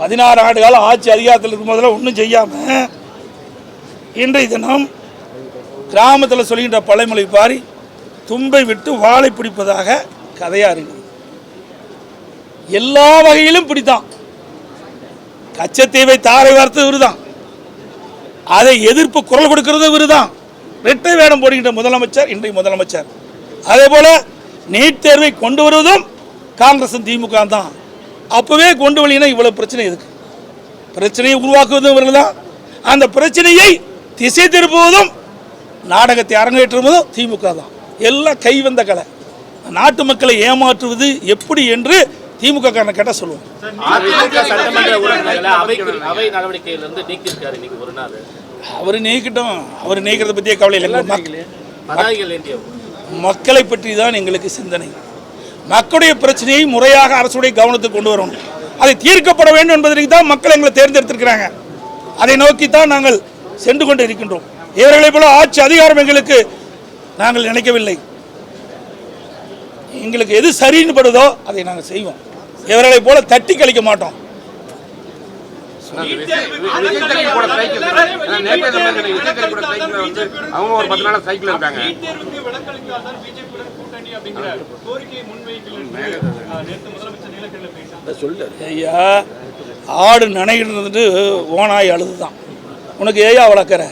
16 ஆண்டு காலம் ஆட்சி அதிகாரத்தில் இருக்கும் போதில் ஒன்றும் செய்யாமல் இன்றைய தினம் கிராமத்தில் சொல்கின்ற பழைமொழி பாரி தும்பை விட்டு வாழை பிடிப்பதாக கதையாக இருக்குது. எல்லா வகையிலும் பிடித்தான். கச்சத்தீவை தாரை வார்த்தது இவருதான், அதை எதிர்ப்பு குரல் கொடுக்கிறது இவருதான். இரட்டை வேடம் போடுகின்ற முதலமைச்சர் இன்றைய முதலமைச்சர். அதே போல நீட் தேர்வை கொண்டு வருவதும் காங்கிரஸ் திமுக தான். அப்பவே கொண்டு வரலைன்னா இவ்வளவு பிரச்சனை எதுக்கு? பிரச்சனையை உருவாக்குவதும் இவர்கள் தான். அந்த பிரச்சனையை திசை திருப்புவதும் நாடகத்தை அரங்கேற்றுவதும் திமுக தான். எல்லாம் கைவந்த கலை. நாட்டு மக்களை ஏமாற்றுவது எப்படி என்று திமுக காரனை கேட்ட சொல்லுவோம். அவர் நீக்கிட்டோம், அவர் நீக்கிறத பற்றியே கவலை இல்லை. மக்களை பற்றி தான் எங்களுக்கு சிந்தனை. மக்களுடைய பிரச்சனையை முறையாக அரசுடைய கவனத்துக்கு கொண்டு வரணும். அதை தீர்க்கப்பட வேண்டும் என்பதற்கு தான் மக்கள் எங்களை தேர்ந்தெடுத்திருக்கிறாங்க. அதை நோக்கித்தான் நாங்கள் சென்று கொண்டு இருக்கின்றோம். இவர்களை போல ஆட்சி அதிகாரம் எங்களுக்கு நாங்கள் நினைக்கவில்லை. எங்களுக்கு எது சரின்னு படுதோ அதை நாங்கள் செய்வோம். இவர்களை போல தட்டி கழிக்க மாட்டோம். ஐயா, ஆடு நனைகிறது ஓனாய் அழுதுதான். உனக்கு ஏயா வளர்க்குற?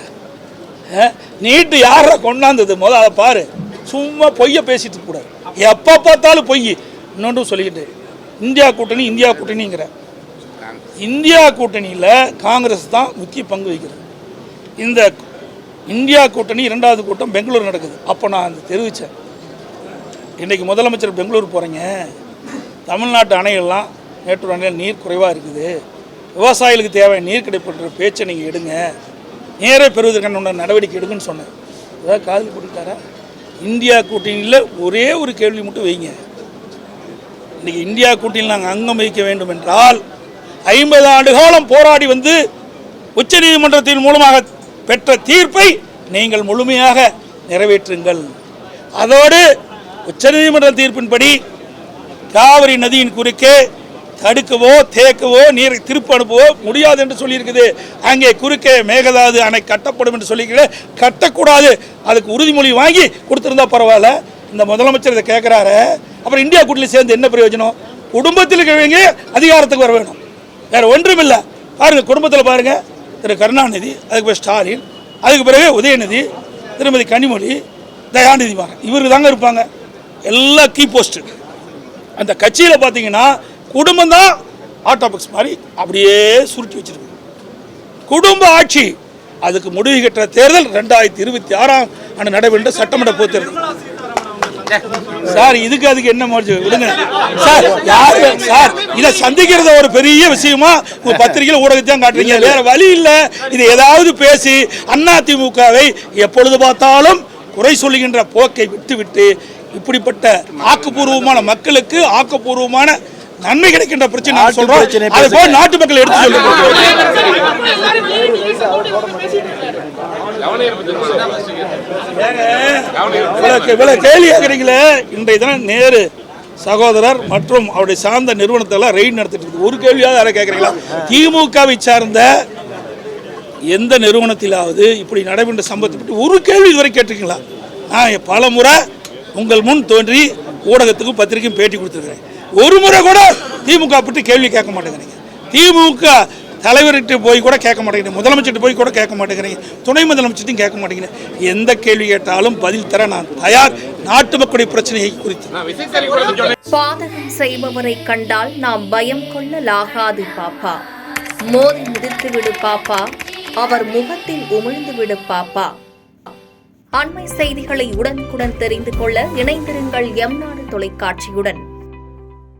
நீட்டு யார கொண்டாந்தது முதல் அதை பாரு. சும்மா பொய்ய பேசிட்டு கூடாது. எப்போ பார்த்தாலும் பொய். இன்னொன்று சொல்லிக்கிட்டு இந்தியா கூட்டணிங்கிற இந்தியா கூட்டணியில் காங்கிரஸ் தான் முக்கிய பங்கு வகிக்கிறது. இந்த இந்தியா கூட்டணி 2வது கூட்டம் பெங்களூர் நடக்குது. அப்போ நான் அந்த தெரிவித்தேன், இன்றைக்கி முதலமைச்சர் பெங்களூர் போகிறீங்க, தமிழ்நாட்டு அணைகள்லாம் மேட்டூர் அணையில் நீர் குறைவாக இருக்குது, விவசாயிகளுக்கு தேவையான நீர் கிடைப்பன்ற பேச்சை நீங்கள் எடுங்க, நீரை பெறுவதற்கான நடவடிக்கை எடுங்கன்னு சொன்னேன். ஏதாவது காதில் போட்டுட்டாரா? இந்தியா கூட்டணியில் ஒரே ஒரு கேள்வி மட்டும் வைங்க. இன்றைக்கி இந்தியா கூட்டணியில் நாங்கள் அங்கம் வகிக்க வேண்டும் என்றால் 50 ஆண்டு காலம் போராடி வந்து உச்சநீதிமன்றத்தின் மூலமாக பெற்ற தீர்ப்பை நீங்கள் முழுமையாக நிறைவேற்றுங்கள். அதோடு உச்சநீதிமன்ற தீர்ப்பின்படி காவிரி நதியின் குறுக்கே தடுக்கவோ தேக்கவோ நீரை திருப்பி அனுப்பவோ முடியாது என்று சொல்லியிருக்குது. அங்கே குறுக்கே மேகதாது அணை கட்டப்படும் என்று சொல்லியிருக்கிற கட்டக்கூடாது. அதுக்கு உறுதிமொழி வாங்கி கொடுத்துருந்தா பரவாயில்ல. இந்த முதலமைச்சர் இதை கேட்குறாரு. அப்புறம் இந்தியா கூட்டணி சேர்ந்து என்ன பிரயோஜனம்? குடும்பத்தில் இருக்கிறவங்க அதிகாரத்துக்கு வர வேணும், வேறு ஒன்றும் இல்லை. பாருங்கள், குடும்பத்தில் பாருங்கள், திரு கருணாநிதி, அதுக்கு பிறகு ஸ்டாலின், அதுக்கு பிறகு உதயநிதி, திருமதி கனிமொழி, தயாநிதி மாறன், இவருக்கு தாங்க இருப்பாங்க எல்லா கீ போஸ்ட்டு. அந்த கட்சியில் பார்த்தீங்கன்னா குடும்பம் தான் ஆட்டோ பாக்ஸ் மாதிரி அப்படியே சுருட்டி வச்சிருக்கு. குடும்ப ஆட்சி. அதுக்கு முடிவு கட்டுற தேர்தல் 2026ஆம் ஆண்டு நடைபெற்ற சட்டமன்ற பொதுத் தேர்தல். சார், இதுக்கு அதுக்கு என்ன முடிச்சு விடுங்க சார். யாரு சார் இதை சந்திக்கிறத ஒரு பெரிய விஷயமா உங்க பத்திரிகையில் ஊடகத்தையும் காட்டுறீங்க. வேற வழி இல்லை. இது ஏதாவது பேசி அதிமுகவை எப்பொழுது பார்த்தாலும் குறை சொல்லுகின்ற போக்கை விட்டுவிட்டு இப்படிப்பட்ட ஆக்கப்பூர்வமான மக்களுக்கு ஆக்கப்பூர்வமான நன்மை கிடைக்கின்ற பிரச்சனை சொல்றோம். அதை போய் நாட்டு மக்கள் எடுத்து சொல்லுங்க. கேள்வி கேட்குறீங்களே. இன்றைய தினம் நேரு சகோதரர் மற்றும் அவருடைய சார்ந்த நிறுவனத்தெல்லாம் ரெய்டு நடத்திட்டு இருக்கு. ஒரு கேள்வியாவது யாரை கேட்குறீங்களா? திமுகவை சார்ந்த எந்த நிறுவனத்திலாவது இப்படி நடைபெற்ற சம்பவத்தை பற்றி ஒரு கேள்வி இதுவரை கேட்டிருக்கீங்களா? நான் பல முறை உங்கள் முன் தோன்றி ஊடகத்துக்கும் பத்திரிகையும் பேட்டி கொடுத்துருக்கிறேன். ஒரு முறை கூட திமுக பற்றி கேள்வி கேட்க மாட்டேங்கிறீங்க. திமுக தலைவர்கிட்ட போய் கூட கேட்க மாட்டேங்கிறீங்க, முதலமைச்சர்கிட்ட போய் கூட கேட்க மாட்டேங்கிறீங்க, துணை முதலமைச்சர்ட்டையும் கேட்க மாட்டேங்கிறீங்க. எந்த கேள்வி கேட்டாலும் பதில் தர நான் தயார். நாட்டு மக்களுடைய பிரச்சனையை குறித்து பாதகம் செய்பவரை கண்டால் நாம் பயம் கொள்ளலாகாது பாப்பா. மோதி மிதித்து விடு பாப்பா, அவர் முகத்தில் உமிழ்ந்து விடு பாப்பா. அண்மை செய்திகளை உடனுக்குடன் தெரிந்து கொள்ள இணைந்திருங்கள் எம் நாடு தொலைக்காட்சியுடன்.